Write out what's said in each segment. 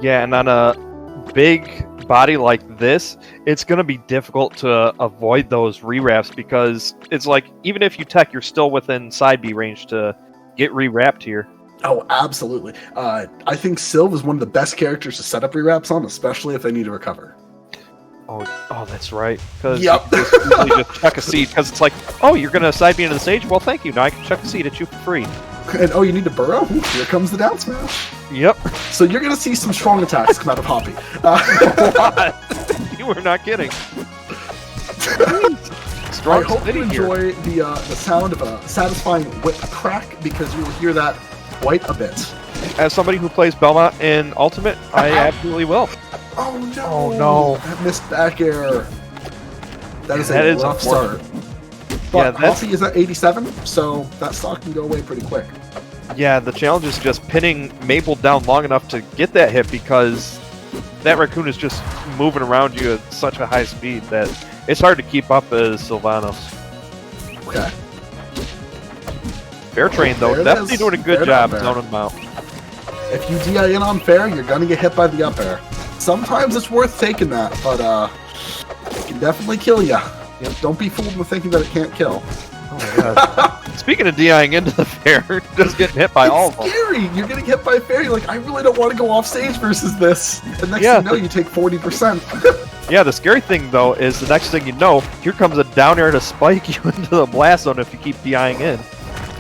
Yeah, and on a big body like this, it's going to be difficult to avoid those rewraps because it's like, even if you tech, you're still within side B range to get rewrapped here. Oh, absolutely. I think Sylve is one of the best characters to set up rewraps on, especially if they need to recover. Oh, that's right. Because Yep. you just chuck a seed, because it's like, oh, you're going to side B into the stage? Well, thank you. Now I can chuck a seed at you for free. And oh, you need to burrow? Ooh, here comes the down smash. Yep. So you're going to see some strong attacks come out of Hoppy. You were not kidding. I hope you enjoy the sound of a satisfying whip crack, because you will hear that quite a bit. As somebody who plays Belmont in Ultimate, I absolutely will. Oh no! Oh no! That missed back air. That is a rough start. But Hoppy is at 87, so that stock can go away pretty quick. Yeah, the challenge is just pinning Maple down long enough to get that hit, because that raccoon is just moving around you at such a high speed that it's hard to keep up as Sylvanos. Okay. Fair Train, though, definitely doing a good job zoning them out. If you DI in on fair, you're going to get hit by the up air. Sometimes it's worth taking that, but it can definitely kill you. Yep. Don't be fooled into thinking that it can't kill. Oh my god. Speaking of DIing into the fair, just getting hit by all of them. It's scary! You're getting hit by fair, you're like, I really don't want to go off stage versus this. And next thing you know, you take 40%. Yeah, the scary thing, though, is the next thing you know, here comes a down air to spike you into the blast zone if you keep DIing in.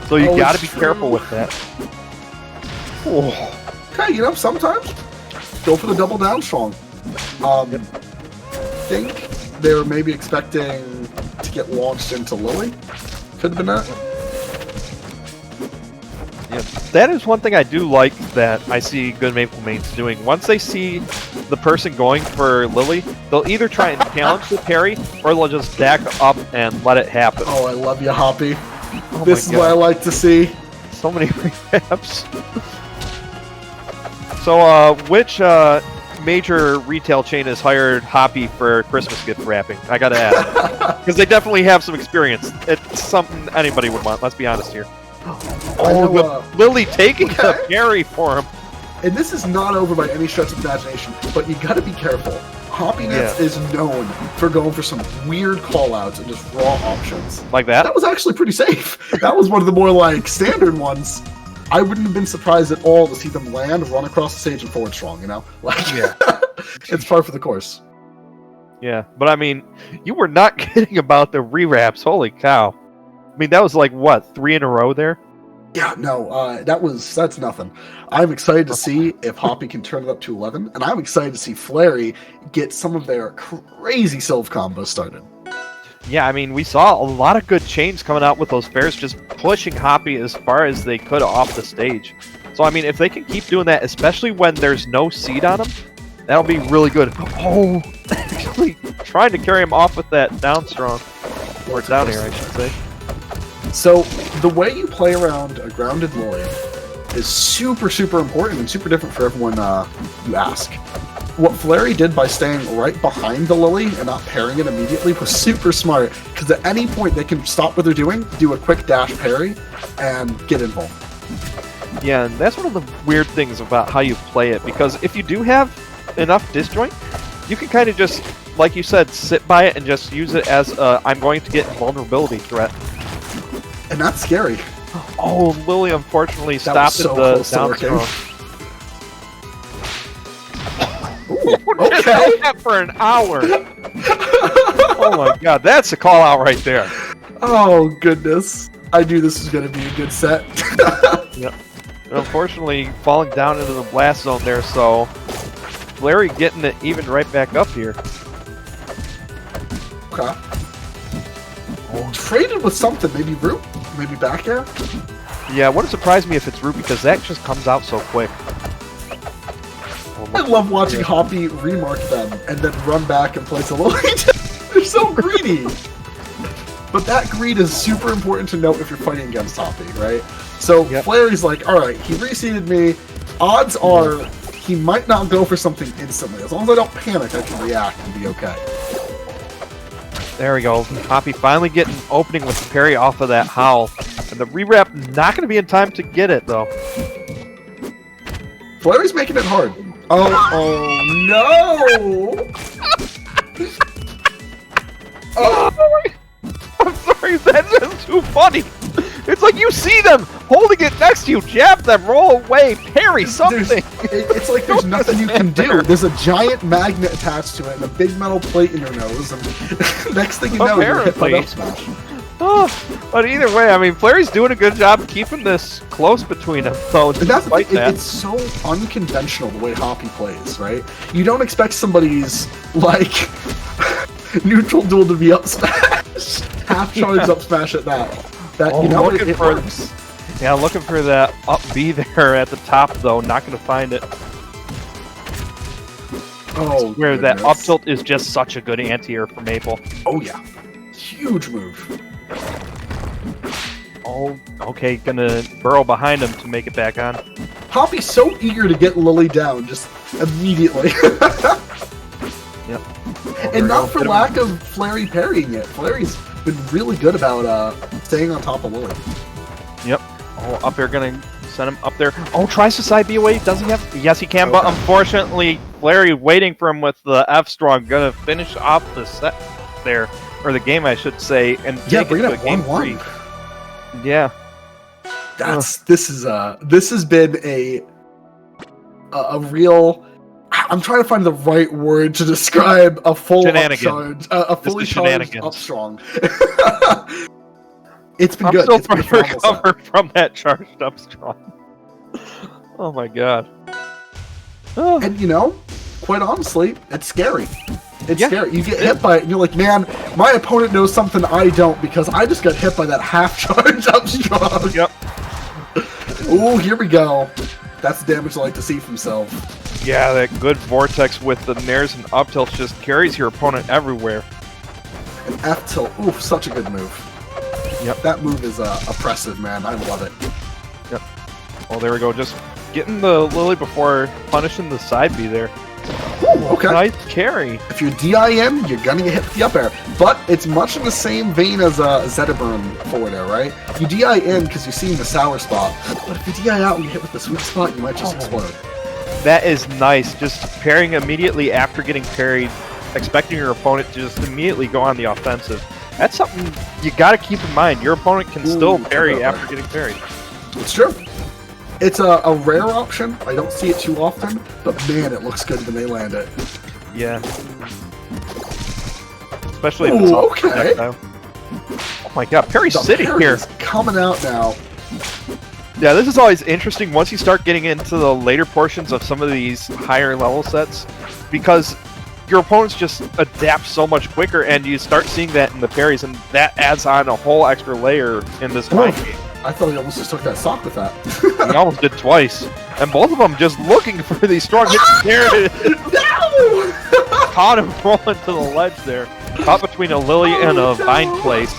So you gotta be careful with that. Okay, you know, sometimes go for the double down strong. Think they were maybe expecting to get launched into Lily. Could have been that. Yeah, that is one thing I do like that I see good Maple mains doing. Once they see the person going for Lily, they'll either try and challenge the parry, or they'll just back up and let it happen. Oh, I love you, Hoppy. Oh this is what I like to see. So many recaps. So, which major retail chain has hired Hoppy for Christmas gift wrapping? I gotta ask. Because they definitely have some experience. It's something anybody would want, let's be honest here. Lily taking the parry for him. And this is not over by any stretch of imagination, but you gotta be careful. hoppyKnitz is known for going for some weird callouts and just raw options. Like that? That was actually pretty safe. That was one of the more, like, standard ones. I wouldn't have been surprised at all to see them land, run across the stage, and forward strong, you know? Like, it's par for the course. Yeah, but I mean, you were not kidding about the rewraps. Holy cow. I mean, that was like, what, 3 in a row there? Yeah, no, that's nothing. I'm excited to see if Hoppy can turn it up to 11, and I'm excited to see Flarey get some of their crazy Sylve combos started. Yeah, I mean, we saw a lot of good chains coming out with those fairs, just pushing Hoppy as far as they could off the stage. So, I mean, if they can keep doing that, especially when there's no seed on them, that'll be really good. Oh, actually trying to carry him off with that down strong. Or down air, I should say. So, the way you play around a grounded Lily is super, super important and super different for everyone you ask. What Flarey did by staying right behind the Lily and not parrying it immediately was super smart, because at any point they can stop what they're doing, do a quick dash parry, and get involved. Yeah, and that's one of the weird things about how you play it, because if you do have enough disjoint, you can kind of just, like you said, sit by it and just use it as a I'm going to get vulnerability threat. And that's scary. Oh, Lily unfortunately stopped at the down throw. Okay. That for an hour. Oh my god, that's a call out right there. Oh goodness. I knew this was going to be a good set. Yep. Unfortunately, falling down into the blast zone there, so Flarey getting it even right back up here. Okay. Traded with something, maybe root, maybe back air? Yeah, wouldn't surprise me if it's root, because that just comes out so quick. I love watching Hoppy remark them and then run back and place a Lily. They're so greedy! But that greed is super important to note if you're fighting against Hoppy, right? So Flarey's like, alright, he reseeded me. Odds are he might not go for something instantly. As long as I don't panic, I can react and be okay. There we go. Hoppy finally getting opening with the parry off of that howl. And the rewrap not going to be in time to get it, though. Flarey's making it hard. Oh no! Oh. I'm sorry, that's just too funny. It's like you see them holding it next to you, jab them, roll away, parry something. It's like there's nothing you can do. There's a giant magnet attached to it and a big metal plate in your nose, and next thing you know, you're hit by up smash. Oh, but either way, I mean, Flarey's doing a good job keeping this close between them, though. It's so unconventional the way Hoppy plays, right? You don't expect somebody's, like, neutral duel to be up smash. Half charge up smash at that. You know, it works. Yeah, looking for that up B there at the top, though. Not going to find it. Oh, where that up tilt is just such a good anti-air for Maple. Oh, yeah. Huge move. Oh, okay. Gonna burrow behind him to make it back on. Hoppy's so eager to get Lily down, just immediately. Yep. And not for lack of Flarey parrying it. Flarey's been really good about staying on top of Lily. Yep. Oh, up there, gonna send him up there. Oh, tries to side B away. Does he have? Yes, he can. Okay. But unfortunately, Flarey waiting for him with the F strong. Gonna finish off the set there, or the game, I should say, and take it to a game 3. Yeah. This has been a real. I'm trying to find the right word to describe a full upcharge, a fully charged up strong. It's been good. I'm still trying to recover from that charged up strong. Oh my god. Oh. And you know, quite honestly, it's scary. It's scary. You get hit by it, and you're like, man, my opponent knows something I don't because I just got hit by that half charge up strong. Yep. Ooh, here we go. That's the damage I like to see from Self. Yeah, that good vortex with the nairs and up tilts just carries your opponent everywhere. An F tilt, ooh, such a good move. Yep, that move is oppressive, man. I love it. Yep. Oh, there we go. Just getting the Lily before punishing the side B there. Ooh, okay. Nice carry. If you're DIM, you're gonna get hit with the up air. But it's much in the same vein as Zetaburn forward air, right? You DI in because you're seeing the sour spot. But if you DI out and you hit with the sweet spot, you might just explode. That is nice. Just parrying immediately after getting parried, expecting your opponent to just immediately go on the offensive. That's something you got to keep in mind. Your opponent can still parry after getting parried. It's true. It's a rare option. I don't see it too often, but man, it looks good when they land it. Yeah. Especially if it's okay. Oh my god, Parry City here. Coming out now. Yeah, this is always interesting once you start getting into the later portions of some of these higher level sets, because your opponents just adapt so much quicker, and you start seeing that in the parries, and that adds on a whole extra layer in this mind game. I thought he almost just took that sock with that. He almost did twice. And both of them just looking for these strong hits. There it is. No! Caught him rolling to the ledge there. Caught between a Lily and a Vine place.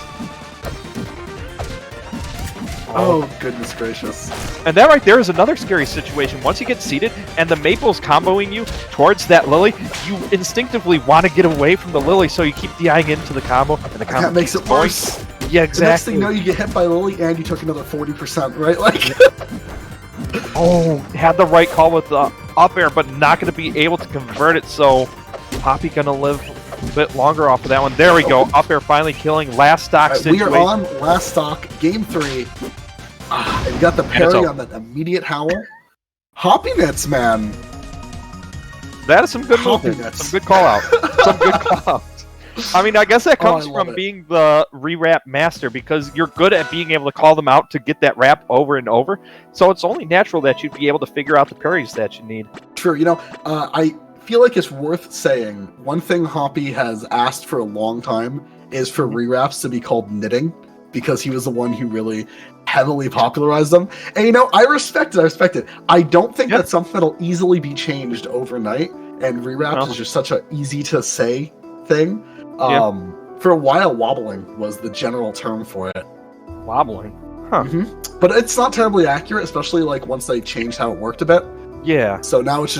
Oh, goodness gracious. And that right there is another scary situation. Once you get seated and the Maple's comboing you towards that Lily, you instinctively want to get away from the Lily, so you keep DIing into the combo. And the combo that makes it worse. Yeah, exactly. The next thing you know, you get hit by Lily and you took another 40%, right? Like, oh, had the right call with the up air, but not going to be able to convert it, so Hoppy going to live a bit longer off of that one. There we go. Up air finally killing. Last stock situation. We are on last stock, game 3. And you got the parry on that immediate howl. hoppyKnitz, man. That is some good movement. Some good call out. Some good call out. I mean, I guess that comes from being the re-wrap master, because you're good at being able to call them out to get that wrap over and over. So it's only natural that you'd be able to figure out the parries that you need. True. You know, I feel like it's worth saying one thing Hoppy has asked for a long time is for re-wraps to be called knitting, because he was the one who really heavily popularized them. And, you know, I respect it. I don't think that's something that'll easily be changed overnight, and re-wraps is just such an easy-to-say thing. For a while, wobbling was the general term for it. Wobbling? Huh. But it's not terribly accurate, especially like once they changed how it worked a bit. Yeah. So now it's just